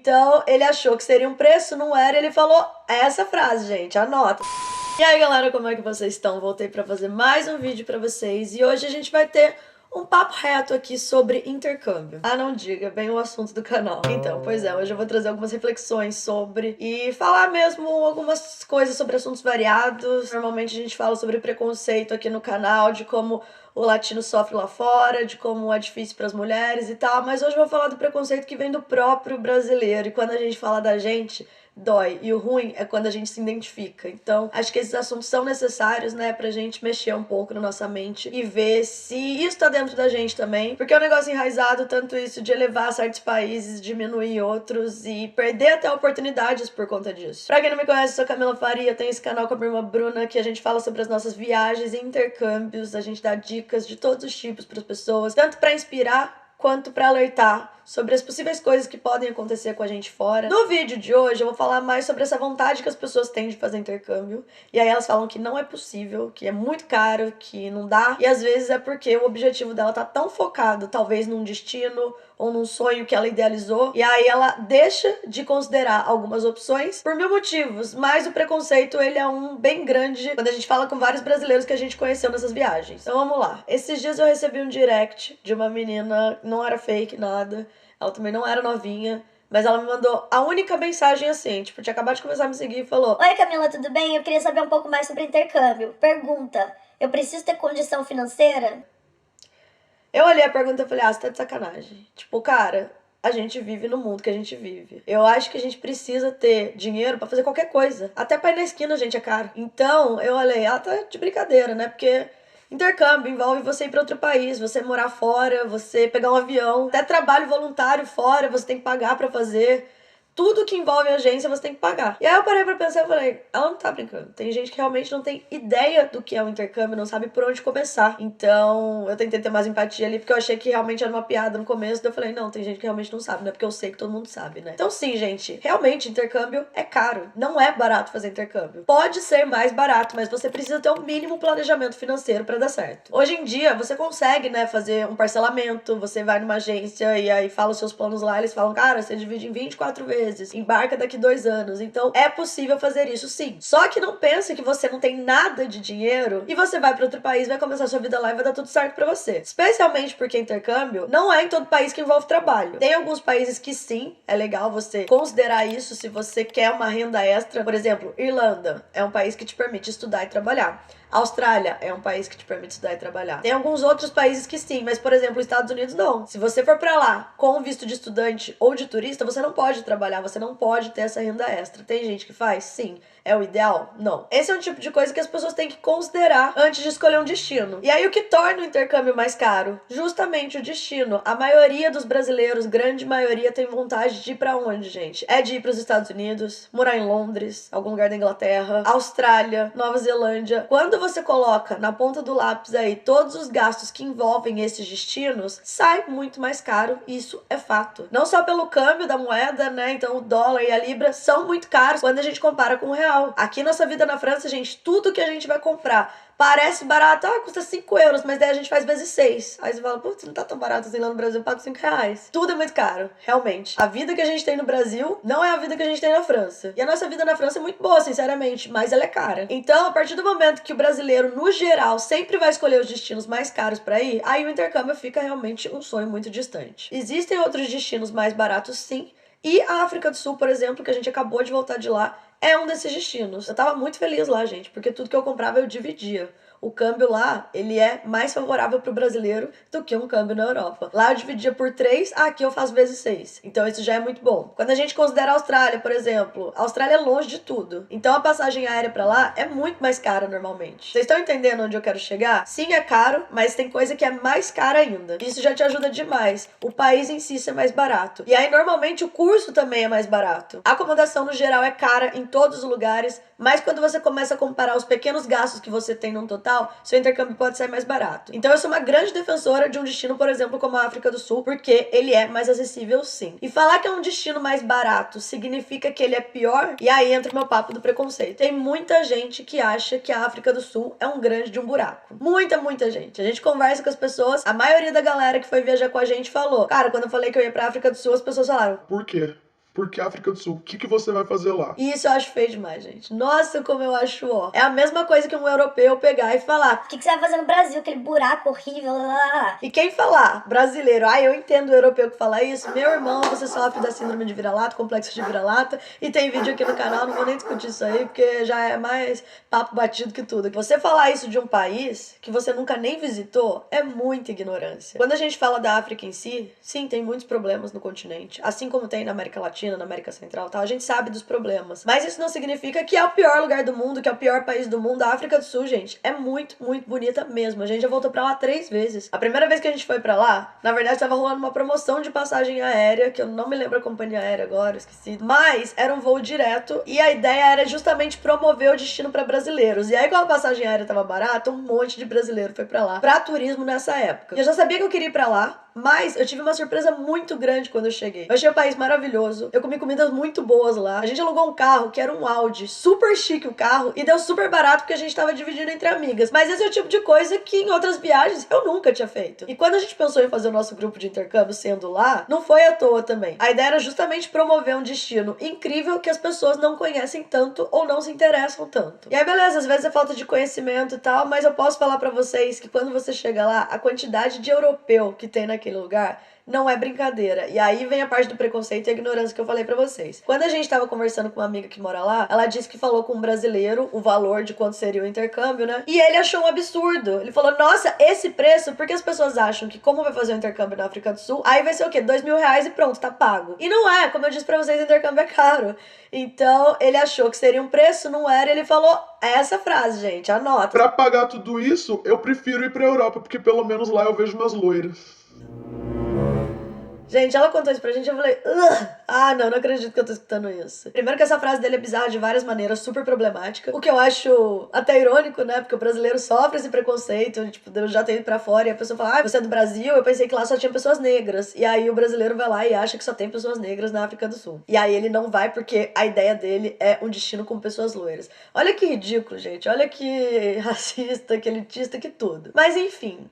Então, ele achou que seria um preço, não era, ele falou essa frase, gente, anota. E aí, galera, como é que vocês estão? Voltei pra fazer mais um vídeo pra vocês e hoje a gente vai ter um papo reto aqui sobre intercâmbio. Ah, não diga, bem o assunto do canal. Então, pois é, hoje eu vou trazer algumas reflexões sobre e falar mesmo algumas coisas sobre assuntos variados. Normalmente a gente fala sobre preconceito aqui no canal, de como o latino sofre lá fora, de como é difícil para as mulheres e tal, mas hoje eu vou falar do preconceito que vem do próprio brasileiro. E quando a gente fala da gente, dói. E o ruim é quando a gente se identifica. Então, acho que esses assuntos são necessários, né, pra gente mexer um pouco na nossa mente e ver se isso tá dentro da gente também. Porque é um negócio enraizado, tanto isso de elevar certos países, diminuir outros e perder até oportunidades por conta disso. Pra quem não me conhece, eu sou Camila Faria, tenho esse canal com a minha irmã Bruna, que a gente fala sobre as nossas viagens e intercâmbios, a gente dá dicas de todos os tipos pras pessoas, tanto pra inspirar quanto para alertar sobre as possíveis coisas que podem acontecer com a gente fora. No vídeo de hoje eu vou falar mais sobre essa vontade que as pessoas têm de fazer intercâmbio, e aí elas falam que não é possível, que é muito caro, que não dá, e às vezes é porque o objetivo dela tá tão focado, talvez num destino ou num sonho que ela idealizou, e aí ela deixa de considerar algumas opções por mil motivos, mas o preconceito ele é um bem grande quando a gente fala com vários brasileiros que a gente conheceu nessas viagens. Então vamos lá. Esses dias eu recebi um direct de uma menina, não era fake, nada, ela também não era novinha, mas ela me mandou a única mensagem assim, tipo, tinha acabado de começar a me seguir e falou: Oi Camila, tudo bem? Eu queria saber um pouco mais sobre intercâmbio. Pergunta, eu preciso ter condição financeira? Eu olhei a pergunta e falei, ah, você tá de sacanagem. Tipo, cara, a gente vive no mundo que a gente vive. Eu acho que a gente precisa ter dinheiro pra fazer qualquer coisa. Até pra ir na esquina, gente, é caro. Então, eu olhei, ah, tá de brincadeira, né? Porque intercâmbio envolve você ir pra outro país, você morar fora, você pegar um avião, até trabalho voluntário fora, você tem que pagar pra fazer. Tudo que envolve agência você tem que pagar. E aí eu parei pra pensar e falei, ela não tá brincando. Tem gente que realmente não tem ideia do que é um intercâmbio, não sabe por onde começar. Então eu tentei ter mais empatia ali, porque eu achei que realmente era uma piada no começo. Daí eu falei, não, tem gente que realmente não sabe, né? Porque eu sei que todo mundo sabe, né? Então sim, gente, realmente intercâmbio é caro. Não é barato fazer intercâmbio. Pode ser mais barato, mas você precisa ter um mínimo planejamento financeiro pra dar certo. Hoje em dia, você consegue, né, fazer um parcelamento, você vai numa agência e aí fala os seus planos lá, eles falam, cara, você divide em 24 vezes, embarca daqui 2 anos. Então é possível fazer isso sim. Só que não pense que você não tem nada de dinheiro e você vai para outro país, vai começar sua vida lá e vai dar tudo certo para você. Especialmente porque intercâmbio não é em todo país que envolve trabalho. Tem alguns países que sim, é legal você considerar isso se você quer uma renda extra. Por exemplo, Irlanda é um país que te permite estudar e trabalhar. Austrália é um país que te permite estudar e trabalhar. Tem alguns outros países que sim, mas por exemplo, os Estados Unidos não. Se você for pra lá com visto de estudante ou de turista, você não pode trabalhar, você não pode ter essa renda extra. Tem gente que faz? Sim. É o ideal? Não. Esse é um tipo de coisa que as pessoas têm que considerar antes de escolher um destino. E aí o que torna o intercâmbio mais caro? Justamente o destino. A maioria dos brasileiros, grande maioria, tem vontade de ir pra onde, gente? É de ir pros Estados Unidos, morar em Londres, algum lugar da Inglaterra, Austrália, Nova Zelândia. Quando você coloca na ponta do lápis aí todos os gastos que envolvem esses destinos, sai muito mais caro, isso é fato. Não só pelo câmbio da moeda, né? Então o dólar e a libra são muito caros quando a gente compara com o real. Aqui nossa vida na França, gente, tudo que a gente vai comprar parece barato, custa 5 euros, mas daí a gente faz vezes 6. Aí você fala, putz, não tá tão barato assim lá no Brasil, eu pago 5 reais. Tudo é muito caro, realmente. A vida que a gente tem no Brasil não é a vida que a gente tem na França. E a nossa vida na França é muito boa, sinceramente, mas ela é cara. Então, a partir do momento que o brasileiro, no geral, sempre vai escolher os destinos mais caros pra ir, aí o intercâmbio fica realmente um sonho muito distante. Existem outros destinos mais baratos, sim, e a África do Sul, por exemplo, que a gente acabou de voltar de lá, é um desses destinos. Eu tava muito feliz lá, gente, porque tudo que eu comprava eu dividia. O câmbio lá, ele é mais favorável pro brasileiro do que um câmbio na Europa. Lá eu dividia por 3, aqui eu faço vezes 6. Então isso já é muito bom. Quando a gente considera a Austrália, por exemplo, a Austrália é longe de tudo. Então a passagem aérea pra lá é muito mais cara normalmente. Vocês estão entendendo onde eu quero chegar? Sim, é caro, mas tem coisa que é mais cara ainda. Isso já te ajuda demais. O país em si é mais barato. E aí normalmente o curso também é mais barato. A acomodação no geral é cara em todos os lugares, mas quando você começa a comparar os pequenos gastos que você tem num total, seu intercâmbio pode sair mais barato. Então eu sou uma grande defensora de um destino, por exemplo, como a África do Sul, porque ele é mais acessível sim. E falar que é um destino mais barato significa que ele é pior? E aí entra o meu papo do preconceito. Tem muita gente que acha que a África do Sul é um grande de um buraco. Muita gente. A gente conversa com as pessoas, a maioria da galera que foi viajar com a gente falou, cara, quando eu falei que eu ia pra África do Sul, as pessoas falaram, Por quê? Porque África do Sul, o que você vai fazer lá? E isso eu acho feio demais, gente. Nossa, como eu acho, ó. É a mesma coisa que um europeu pegar e falar. O que você vai fazer no Brasil? Aquele buraco horrível, lá. E quem falar? Brasileiro. Ah, eu entendo o europeu que fala isso. Meu irmão, você sofre da síndrome de vira-lata, complexo de vira-lata. E tem vídeo aqui no canal, não vou nem discutir isso aí, porque já é mais papo batido que tudo. Você falar isso de um país que você nunca nem visitou é muita ignorância. Quando a gente fala da África em si, sim, tem muitos problemas no continente. Assim como tem na América Latina, na América Central e tal, a gente sabe dos problemas. Mas isso não significa que é o pior lugar do mundo, que é o pior país do mundo. A África do Sul, gente, é muito, muito bonita mesmo. A gente já voltou pra lá 3 vezes. A primeira vez que a gente foi pra lá, na verdade, tava rolando uma promoção de passagem aérea, que eu não me lembro a companhia aérea agora, esqueci. Mas era um voo direto e a ideia era justamente promover o destino pra brasileiros. E aí, quando a passagem aérea tava barata, um monte de brasileiro foi pra lá, pra turismo nessa época. E eu já sabia que eu queria ir pra lá, mas eu tive uma surpresa muito grande quando eu cheguei. Eu achei o país maravilhoso. Eu comi comidas muito boas lá. A gente alugou um carro que era um Audi. Super chique o carro. E deu super barato porque a gente tava dividindo entre amigas. Mas esse é o tipo de coisa que em outras viagens eu nunca tinha feito. E quando a gente pensou em fazer o nosso grupo de intercâmbio sendo lá, não foi à toa também. A ideia era justamente promover um destino incrível que as pessoas não conhecem tanto ou não se interessam tanto. E aí, beleza, às vezes é falta de conhecimento e tal, mas eu posso falar pra vocês que quando você chega lá, a quantidade de europeu que tem naquele lugar não é brincadeira. E aí vem a parte do preconceito e a ignorância que eu falei pra vocês. Quando a gente tava conversando com uma amiga que mora lá, ela disse que falou com um brasileiro o valor de quanto seria o intercâmbio, né? E ele achou um absurdo. Ele falou, nossa, esse preço, porque as pessoas acham que como vai fazer o intercâmbio na África do Sul, aí vai ser o quê? R$2.000 e pronto, tá pago. E não é, como eu disse pra vocês, o intercâmbio é caro. Então, ele achou que seria um preço, não era, ele falou essa frase, gente, anota. Pra pagar tudo isso, eu prefiro ir pra Europa, porque pelo menos lá eu vejo umas loiras. Gente, ela contou isso pra gente, eu falei, ah, não acredito que eu tô escutando isso. Primeiro que essa frase dele é bizarra de várias maneiras, super problemática. O que eu acho até irônico, né? Porque o brasileiro sofre esse preconceito, tipo, eu já tenho ido pra fora e a pessoa fala, ah, você é do Brasil? Eu pensei que lá só tinha pessoas negras. E aí o brasileiro vai lá e acha que só tem pessoas negras na África do Sul. E aí ele não vai porque a ideia dele é um destino com pessoas loiras. Olha que ridículo, gente. Olha que racista, que elitista, que tudo. Mas enfim,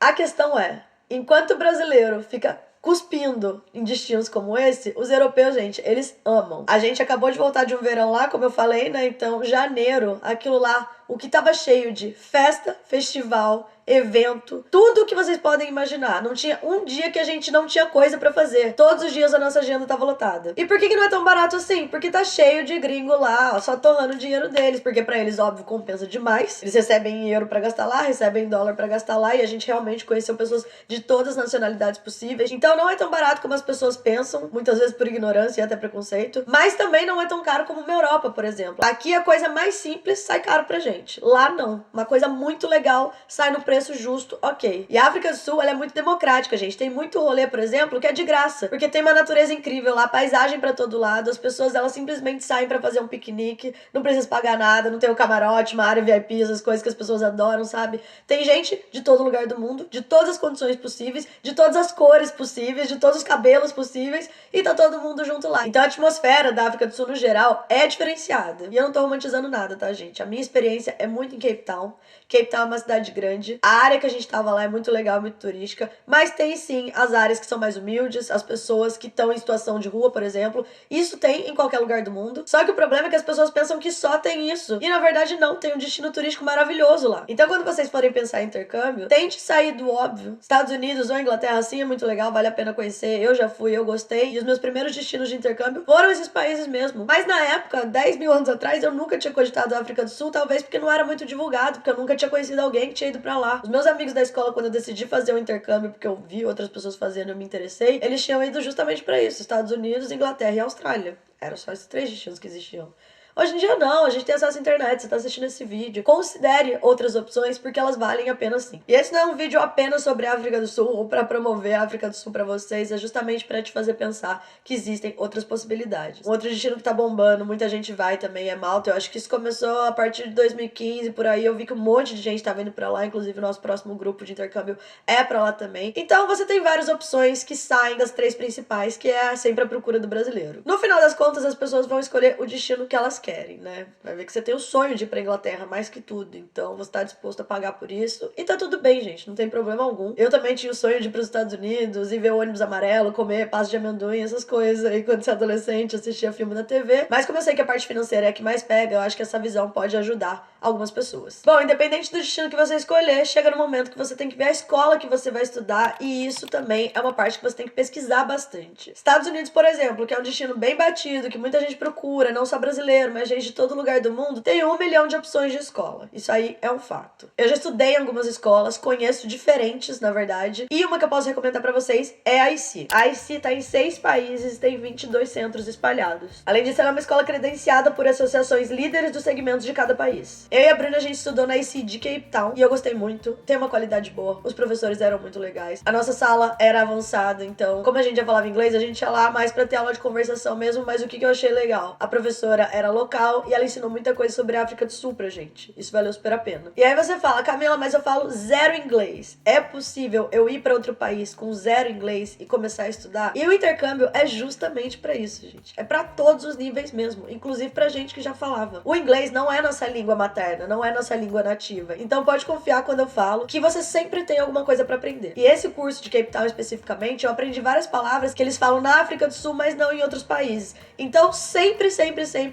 a questão é, enquanto o brasileiro fica cuspindo em destinos como esse, os europeus, gente, eles amam. A gente acabou de voltar de um verão lá, como eu falei, né? Então, janeiro, aquilo lá, o que tava cheio de festa, festival, evento, tudo que vocês podem imaginar. Não tinha um dia que a gente não tinha coisa pra fazer. Todos os dias a nossa agenda tava lotada. E por que não é tão barato assim? Porque tá cheio de gringo lá, ó, só torrando o dinheiro deles, porque pra eles, óbvio, compensa demais. Eles recebem em euro pra gastar lá, recebem em dólar pra gastar lá, e a gente realmente conheceu pessoas de todas as nacionalidades possíveis. Então não é tão barato como as pessoas pensam, muitas vezes por ignorância e até preconceito, mas também não é tão caro como uma Europa, por exemplo. Aqui a coisa mais simples sai caro pra gente. Lá não. Uma coisa muito legal sai no preço justo, ok. E a África do Sul, ela é muito democrática, gente. Tem muito rolê, por exemplo, que é de graça, porque tem uma natureza incrível lá, paisagem pra todo lado, as pessoas, elas simplesmente saem pra fazer um piquenique, não precisa pagar nada, não tem o camarote, uma área VIP, essas coisas que as pessoas adoram, sabe? Tem gente de todo lugar do mundo, de todas as condições possíveis, de todas as cores possíveis, de todos os cabelos possíveis, e tá todo mundo junto lá. Então a atmosfera da África do Sul, no geral, é diferenciada. E eu não tô romantizando nada, tá, gente? A minha experiência é muito em Cape Town. Cape Town é uma cidade grande. A área que a gente tava lá é muito legal, muito turística. Mas tem sim as áreas que são mais humildes, as pessoas que estão em situação de rua, por exemplo. Isso tem em qualquer lugar do mundo. Só que o problema é que as pessoas pensam que só tem isso. E na verdade não, tem um destino turístico maravilhoso lá. Então quando vocês forem pensar em intercâmbio, tente sair do óbvio. Estados Unidos ou Inglaterra sim é muito legal, vale a pena conhecer. Eu já fui, eu gostei. E os meus primeiros destinos de intercâmbio foram esses países mesmo. Mas na época, 10 mil anos atrás, eu nunca tinha cogitado a África do Sul, talvez porque não era muito divulgado, porque eu nunca tinha conhecido alguém que tinha ido pra lá. Os meus amigos da escola, quando eu decidi fazer o intercâmbio, porque eu vi outras pessoas fazendo e eu me interessei, eles tinham ido justamente pra isso, Estados Unidos, Inglaterra e Austrália. Eram só esses 3 destinos que existiam. Hoje em dia não, a gente tem acesso à internet, você tá assistindo esse vídeo. Considere outras opções porque elas valem a pena sim. E esse não é um vídeo apenas sobre a África do Sul ou pra promover a África do Sul pra vocês, é justamente pra te fazer pensar que existem outras possibilidades. Um outro destino que tá bombando, muita gente vai também, é Malta. Eu acho que isso começou a partir de 2015, por aí. Eu vi que um monte de gente tava indo pra lá, inclusive o nosso próximo grupo de intercâmbio é pra lá também. Então você tem várias opções que saem das 3 principais, que é sempre a procura do brasileiro. No final das contas, as pessoas vão escolher o destino que elas querem, né? Vai ver que você tem o sonho de ir pra Inglaterra mais que tudo, então você tá disposto a pagar por isso. E tá tudo bem, gente, não tem problema algum. Eu também tinha o sonho de ir pros Estados Unidos e ver o ônibus amarelo, comer pasta de amendoim, essas coisas aí quando você é adolescente, assistia filme na TV. Mas como eu sei que a parte financeira é a que mais pega, eu acho que essa visão pode ajudar algumas pessoas. Bom, independente do destino que você escolher, chega no momento que você tem que ver a escola que você vai estudar, e isso também é uma parte que você tem que pesquisar bastante. Estados Unidos, por exemplo, que é um destino bem batido, que muita gente procura, não só brasileiro, mas gente de todo lugar do mundo, tem 1 milhão de opções de escola. Isso aí é um fato. Eu já estudei em algumas escolas, conheço diferentes, na verdade, e uma que eu posso recomendar pra vocês é a IC. A IC tá em 6 países e tem 22 centros espalhados. Além disso, ela é uma escola credenciada por associações líderes dos segmentos de cada país. Eu e a Bruna, a gente estudou na IC de Cape Town e eu gostei muito. Tem uma qualidade boa, os professores eram muito legais. A nossa sala era avançada, então, como a gente já falava inglês, a gente ia lá mais pra ter aula de conversação mesmo, mas o que eu achei legal? A professora era local e ela ensinou muita coisa sobre a África do Sul pra gente. Isso valeu super a pena. E aí você fala, Camila, mas eu falo zero inglês. É possível eu ir pra outro país com zero inglês e começar a estudar? E o intercâmbio é justamente pra isso, gente. É pra todos os níveis mesmo, inclusive pra gente que já falava. O inglês não é nossa língua materna, não é nossa língua nativa. Então pode confiar quando eu falo que você sempre tem alguma coisa pra aprender. E esse curso de Cape Town especificamente, eu aprendi várias palavras que eles falam na África do Sul, mas não em outros países. Então sempre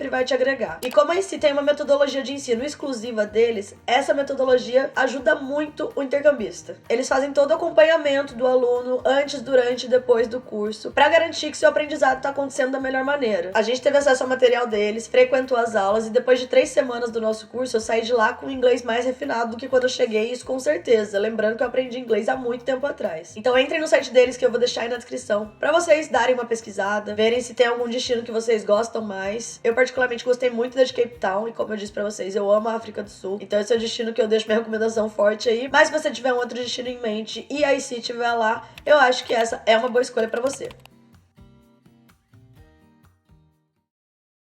vai te agregar. E como a IC tem uma metodologia de ensino exclusiva deles, essa metodologia ajuda muito o intercambista. Eles fazem todo o acompanhamento do aluno antes, durante e depois do curso, pra garantir que seu aprendizado tá acontecendo da melhor maneira. A gente teve acesso ao material deles, frequentou as aulas e depois de 3 semanas do nosso curso, eu saí de lá com um inglês mais refinado do que quando eu cheguei, isso com certeza. Lembrando que eu aprendi inglês há muito tempo atrás. Então entrem no site deles que eu vou deixar aí na descrição pra vocês darem uma pesquisada, verem se tem algum destino que vocês gostam mais. Eu particularmente gostei muito da de Cape Town e como eu disse pra vocês, eu amo a África do Sul. Então esse é o destino que eu deixo minha recomendação forte aí. Mas se você tiver um outro destino em mente e aí se tiver lá, eu acho que essa é uma boa escolha pra você.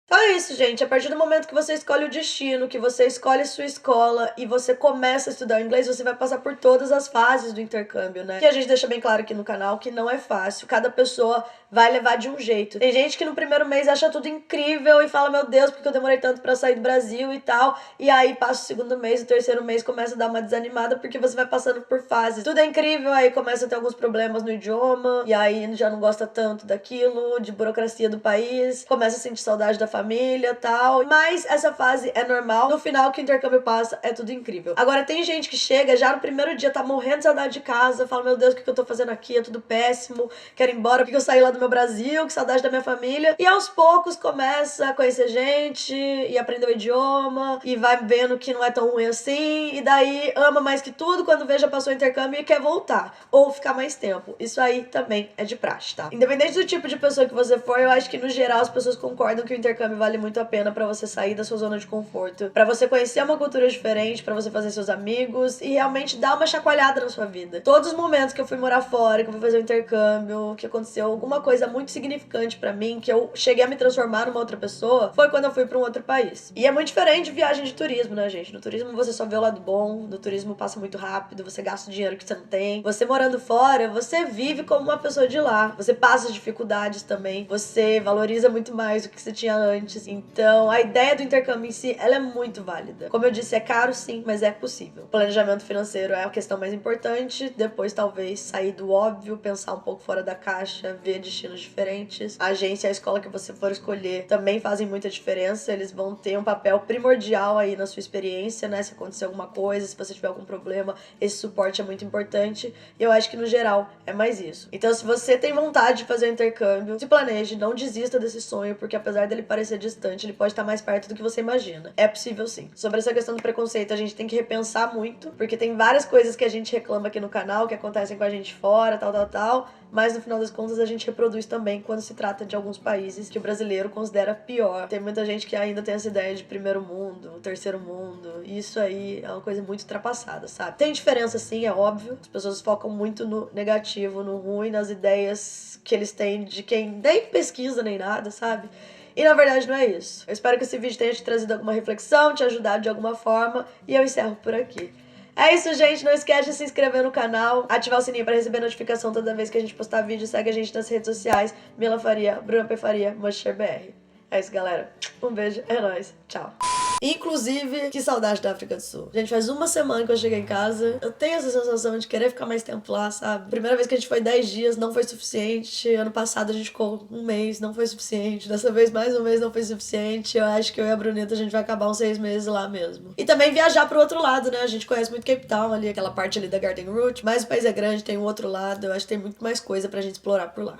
Então é isso, gente. A partir do momento que você escolhe o destino, que você escolhe sua escola e você começa a estudar o inglês, você vai passar por todas as fases do intercâmbio, né? Que a gente deixa bem claro aqui no canal que não é fácil. Cada pessoa vai levar de um jeito. Tem gente que no primeiro mês acha tudo incrível e fala, meu Deus, porque eu demorei tanto pra sair do Brasil e tal. E aí passa o segundo mês, o terceiro mês começa a dar uma desanimada porque você vai passando por fases. Tudo é incrível, aí começa a ter alguns problemas no idioma e aí já não gosta tanto daquilo, de burocracia do país, começa a sentir saudade da família e tal. Mas essa fase é normal. No final, que o intercâmbio passa, é tudo incrível. Agora, tem gente que chega já no primeiro dia, tá morrendo de saudade de casa, fala, meu Deus, o que eu tô fazendo aqui? É tudo péssimo, quero ir embora, porque eu saí lá do meu Brasil, que saudade da minha família. E aos poucos começa a conhecer gente e aprender o idioma e vai vendo que não é tão ruim assim. E daí ama mais que tudo quando vê já passou o intercâmbio e quer voltar ou ficar mais tempo. Isso aí também é de praxe, tá? Independente do tipo de pessoa que você for, eu acho que no geral as pessoas concordam que o intercâmbio vale muito a pena pra você sair da sua zona de conforto, pra você conhecer uma cultura diferente, pra você fazer seus amigos e realmente dar uma chacoalhada na sua vida. Todos os momentos que eu fui morar fora, que eu fui fazer o intercâmbio, que aconteceu alguma coisa muito significante pra mim, que eu cheguei a me transformar numa outra pessoa, foi quando eu fui pra um outro país. E é muito diferente de viagem de turismo, né, gente? No turismo você só vê o lado bom, no turismo passa muito rápido, você gasta o dinheiro que você não tem. Você morando fora, você vive como uma pessoa de lá. Você passa dificuldades também, você valoriza muito mais o que você tinha antes. Então, a ideia do intercâmbio em si, ela é muito válida. Como eu disse, é caro sim, mas é possível. O planejamento financeiro é a questão mais importante, depois talvez sair do óbvio, pensar um pouco fora da caixa, ver destinos diferentes. A agência e a escola que você for escolher também fazem muita diferença, eles vão ter um papel primordial aí na sua experiência, né? Se acontecer alguma coisa, se você tiver algum problema, esse suporte é muito importante. E eu acho que no geral é mais isso. Então, se você tem vontade de fazer o intercâmbio, se planeje, não desista desse sonho, porque apesar dele parecer distante, ele pode estar mais perto do que você imagina. É possível sim. Sobre essa questão do preconceito, a gente tem que repensar muito, porque tem várias coisas que a gente reclama aqui no canal, que acontecem com a gente fora, tal, mas no final das contas a gente reproduz também quando se trata de alguns países que o brasileiro considera pior. Tem muita gente que ainda tem essa ideia de primeiro mundo, terceiro mundo, e isso aí é uma coisa muito ultrapassada, sabe? Tem diferença sim, é óbvio, as pessoas focam muito no negativo, no ruim, nas ideias que eles têm de quem nem pesquisa nem nada, sabe? E na verdade não é isso. Eu espero que esse vídeo tenha te trazido alguma reflexão, te ajudado de alguma forma, e eu encerro por aqui. É isso, gente. Não esquece de se inscrever no canal, ativar o sininho para receber notificação toda vez que a gente postar vídeo. Segue a gente nas redes sociais. Mila Faria, Bruna P. Faria, MushShareBR. É isso, galera. Um beijo, é nóis. Tchau. Inclusive, que saudade da África do Sul. Gente, faz uma semana que eu cheguei em casa. Eu tenho essa sensação de querer ficar mais tempo lá, sabe? Primeira vez que a gente foi 10 dias, não foi suficiente. Ano passado a gente ficou um mês, não foi suficiente. Dessa vez, mais um mês não foi suficiente. Eu acho que eu e a Bruneta, a gente vai acabar uns 6 meses lá mesmo. E também viajar pro outro lado, né? A gente conhece muito Cape Town ali, aquela parte ali da Garden Route. Mas o país é grande, tem o outro lado. Eu acho que tem muito mais coisa pra gente explorar por lá.